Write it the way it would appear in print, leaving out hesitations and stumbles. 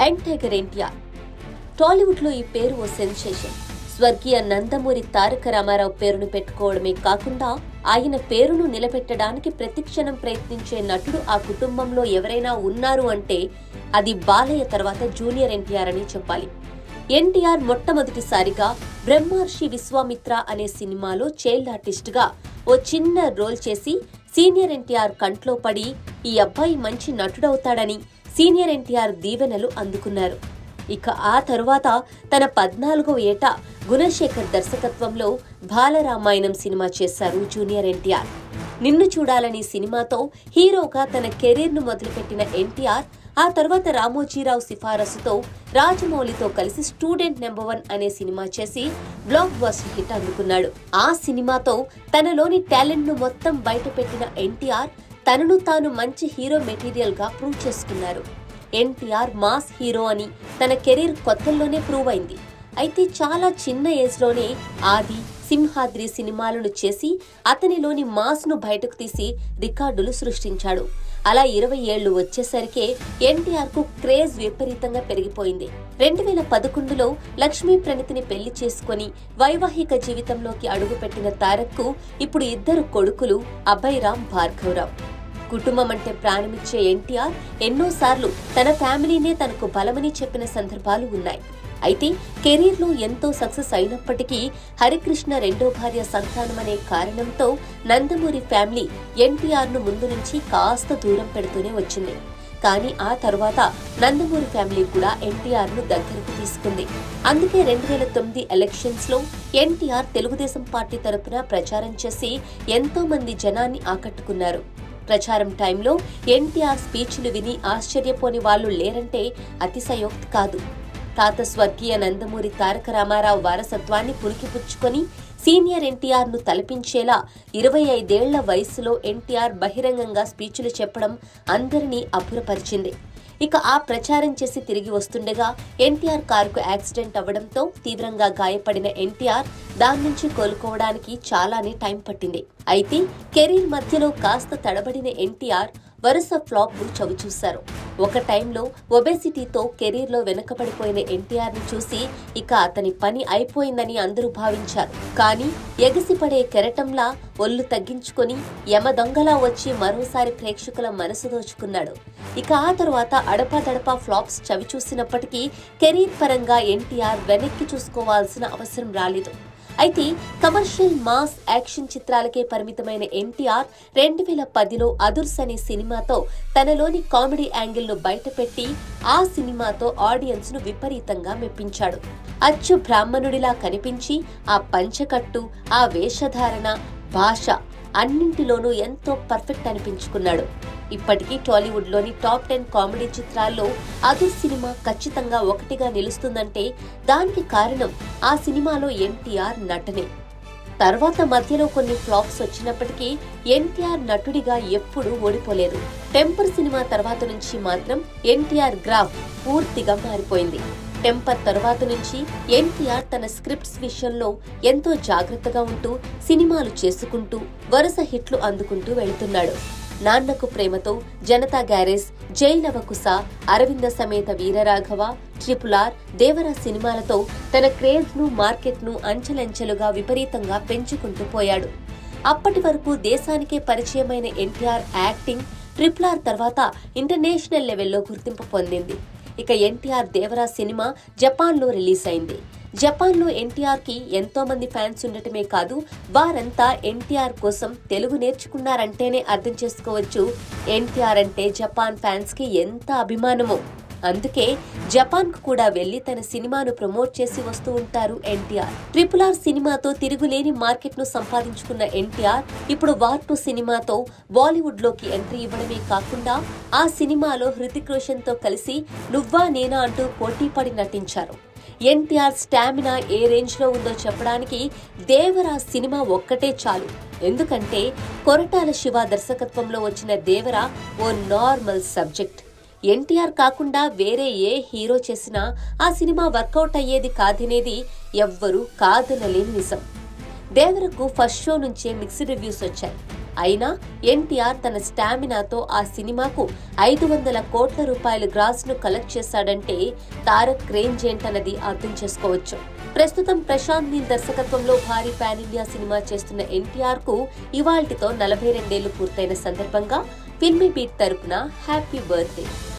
Young tiger NTR. Tollywood లో ఈ పేరు ఓ సెన్సేషన్. స్వర్గీయ నందమూరి తారక రామారావు పేరును పెట్టుకోవడమే కాకుండా ఆయన పేరును నిలబెట్టడానికి ప్రతిక్షణం ప్రయత్నించే నటుడు ఆ కుటుంబంలో ఎవరైనా ఉన్నారు అంటే అది బాలయ్య తర్వాత జూనియర్ ఎన్టీఆర్ అని చెప్పాలి. ఎన్టీఆర్ మొట్టమొదటిసారిగా బ్రహ్మర్షి విశ్వామిత్ర అనే సినిమాలో చైల్డ్ ఆర్టిస్ట్ గా ఓ చిన్న రోల్ చేసి సీనియర్ ఎన్టీఆర్ కంట్లో పడి ఈ అబ్బాయి మంచి నటుడవుతాడని సీనియర్ ఎన్టీఆర్ దీవెనలు అందుకున్నారు. ఇక ఆ తరువాత తన 14వ ఏట గుణశేఖర్ దర్శకత్వంలో బాలరామాయణం సినిమా చేశారు జూనియర్ ఎన్టీఆర్. నిన్ను చూడాలని సినిమాతో హీరోగా తన కెరీర్ను మొదలుపెట్టిన ఎన్టీఆర్ ఆ తర్వాత రామోజీరావు సిఫారసుతో రాజమౌళితో కలిసి స్టూడెంట్ నెంబర్ 1 అనే సినిమా చేసి బ్లాక్ బస్టర్ హిట్ అందుకున్నాడు. ఆ సినిమాతో తనలోని టాలెంట్ ను మొత్తం బయటపెట్టిన ఎన్టీఆర్ తనను తాను మంచి హీరో మెటీరియల్ గా ప్రూవ్ చేసుకున్నారు. ఎన్టీఆర్ మాస్ హీరో అని తన కెరీర్ కొత్తల్లోనే ప్రూవ్ అయింది. అయితే చాలా చిన్న ఏజ్ లోనే ఆది, సింహాద్రి సినిమాలను చేసి అతనిలోని మాస్ ను బయటకు తీసి రికార్డులు సృష్టించాడు. అలా 20 ఏళ్లు వచ్చేసరికే ఎన్టీఆర్ కు క్రేజ్ విపరీతంగా పెరిగిపోయింది. 2011లో లక్ష్మీ ప్రణితిని పెళ్లి చేసుకుని వైవాహిక జీవితంలోకి అడుగుపెట్టిన తారక్ కు ఇప్పుడు 2 కొడుకులు అభయరామ్, భార్గవరావు. కుటుంబం అంటే ప్రాణమిచ్చే ఎన్టీఆర్ ఎన్నోసార్లు తన ఫ్యామిలీనే తనకు బలమని చెప్పిన సందర్భాలు ఉన్నాయి. అయితే కెరీర్ లో ఎంతో సక్సెస్ అయినప్పటికీ హరికృష్ణ రెండో భార్య సంతానమనే కారణంతో నందమూరి ఫ్యామిలీ ఎన్టీఆర్ ను ముందు నుంచి కాస్త దూరం పెడుతూనే వచ్చింది. కానీ ఆ తర్వాత నందమూరి ఫ్యామిలీ కూడా ఎన్టీఆర్ ను దగ్గరకు తీసుకుంది. అందుకే 2009 ఎలక్షన్స్ లో ఎన్టీఆర్ తెలుగుదేశం పార్టీ తరపున ప్రచారం చేసి ఎంతో మంది జనాన్ని ఆకట్టుకున్నారు. ప్రచారం టైంలో ఎన్టీఆర్ స్పీచ్లు విని ఆశ్చర్యపోని వాళ్లు లేరంటే అతిశయోక్తి కాదు. తాత స్వర్గీయ నందమూరి తారక రామారావు వారసత్వాన్ని పుణికిపుచ్చుకొని సీనియర్ ఎన్టీఆర్ ను తలపించేలా 25 ఏళ్ల వయసులో ఎన్టీఆర్ బహిరంగంగా స్పీచ్లు చెప్పడం అందరినీ అబ్బురపరిచింది. ఇక ఆ ప్రచారం చేసి తిరిగి వస్తుండగా ఎన్టీఆర్ కారుకు యాక్సిడెంట్ అవ్వడంతో తీవ్రంగా గాయపడిన ఎన్టీఆర్ దాని నుంచి కోలుకోవడానికి చాలానే టైం పట్టింది. అయితే కెరీర్ మధ్యలో కాస్త తడబడిన ఎన్టీఆర్ వరుస ఫ్లాప్లు చవిచూశారు. ఒక టైంలో ఒబేసిటీతో కెరీర్ లో వెనకబడిపోయిన ఎన్టీఆర్ ని చూసి ఇక అతని పని అయిపోయిందని అందరూ భావించారు. కానీ ఎగసిపడే కెరటంలా ఒళ్ళు తగ్గించుకొని యమదొంగలా వచ్చి మరోసారి ప్రేక్షకుల మనసు దోచుకున్నాడు. ఇక ఆ తరువాత అడపాదడపా ఫ్లాప్స్ చవిచూసినప్పటికీ కెరీర్ పరంగా ఎన్టీఆర్ వెనక్కి చూసుకోవాల్సిన అవసరం రాలేదు. అయితే కమర్షియల్ మాస్ యాక్షన్ చిత్రాలకే పరిమితమైన ఎన్టీఆర్ 2010లో అదుర్స్ అనే సినిమాతో తనలోని కామెడీ యాంగిల్ ను బయటపెట్టి ఆ సినిమాతో ఆడియన్స్ ను విపరీతంగా మెప్పించాడు. అచ్చు బ్రాహ్మణుడిలా కనిపించి ఆ పంచకట్టు, ఆ వేషధారణ, భాష అన్నింటిలోనూ ఎంతో పర్ఫెక్ట్ అనిపించుకున్నాడు. ఇప్పటికీ టాలీవుడ్ లోని టాప్ 10 కామెడీ చిత్రాల్లో అదుర్స్ సినిమా ఖచ్చితంగా ఒకటిగా నిలుస్తుందంటే దానికి కారణం ఆ సినిమాలో ఎన్టీఆర్ నటనే. తర్వాత మధ్యలో కొన్ని ఫ్లాప్స్ వచ్చినప్పటికీ ఎన్టీఆర్ నటుడిగా ఎప్పుడూ ఓడిపోలేదు. టెంపర్ సినిమా తర్వాత నుంచి మాత్రం ఎన్టీఆర్ గ్రాఫ్ పూర్తిగా మారిపోయింది. టెంపర్ తర్వాత నుంచి ఎన్టీఆర్ తన స్క్రిప్ట్స్ విషయంలో ఎంతో జాగ్రత్తగా ఉంటూ సినిమాలు చేసుకుంటూ వరుస హిట్లు అందుకుంటూ వెళుతున్నాడు. నాన్నకు ప్రేమతో, జనతా గ్యారేజ్, జై లవకుశ, అరవింద సమేత వీరరాఘవ, RRR, దేవరా సినిమాలతో తన క్రేజ్ ను, మార్కెట్ ను అంచెలంచెలుగా విపరీతంగా పెంచుకుంటూ పోయాడు. అప్పటి వరకు దేశానికే పరిచయమైన ఎన్టీఆర్ యాక్టింగ్ RRR తర్వాత ఇంటర్నేషనల్ లెవెల్లో గుర్తింపు పొందింది. ఇక ఎన్టీఆర్ దేవరా సినిమా జపాన్ లో రిలీజ్ అయింది. జపాన్ లో ఎన్టీఆర్ కి ఎంతో మంది ఫ్యాన్స్ ఉండటమే కాదు, వారంతా ఎన్టీఆర్ కోసం తెలుగు నేర్చుకున్నారంటేనే అర్థం చేసుకోవచ్చు ఎన్టీఆర్ అంటే జపాన్ ఫ్యాన్స్ కి ఎంత అభిమానమో. అందుకే జపాన్ కు కూడా వెళ్లి తన సినిమాను ప్రమోట్ చేసి వస్తూ ఉంటారు ఎన్టీఆర్. RRR సినిమాతో తిరుగులేని మార్కెట్ ను సంపాదించుకున్న ఎన్టీఆర్ ఇప్పుడు వార్ 2 సినిమాతో బాలీవుడ్ లోకి ఎంట్రీ ఇవ్వడమే కాకుండా ఆ సినిమాలో హృతిక్ రోషన్ తో కలిసి నువ్వా నేనా అంటూ పోటీపడి నటించారు. ఎన్టీఆర్ స్టామినా ఏ రేంజ్ లో ఉందో చెప్పడానికి దేవరా సినిమా ఒక్కటే చాలు. ఎందుకంటే కొరటాల శివ దర్శకత్వంలో వచ్చిన దేవరా ఓ నార్మల్ సబ్జెక్ట్. ఎన్టీఆర్ కాకుండా వేరే ఏ హీరో చేసినా ఆ సినిమా వర్కౌట్ అయ్యేది కాదనేది ఎవ్వరూ కాదనలేని నిజం. దేవరకు ఫస్ట్ షో నుంచే మిక్స్డ్ రివ్యూస్ వచ్చాయి. అయినా ఎన్టీఆర్ తన స్టామినాతో ఆ సినిమాకు 500 కోట్ల రూపాయల గ్రాస్ ను కలెక్ట్ చేశాడంటే తారక్ రేంజ్ ఏంటన్నది అర్థం చేసుకోవచ్చు. ప్రస్తుతం ప్రశాంత్ నీల్ దర్శకత్వంలో భారీ పాన్ ఇండియా సినిమా చేస్తున్న ఎన్టీఆర్ కు ఇవాళ్టితో 42 ఏళ్లు పూర్తయిన సందర్భంగా ఫిల్మీ బీట్ తరపున హ్యాపీ బర్త్డే.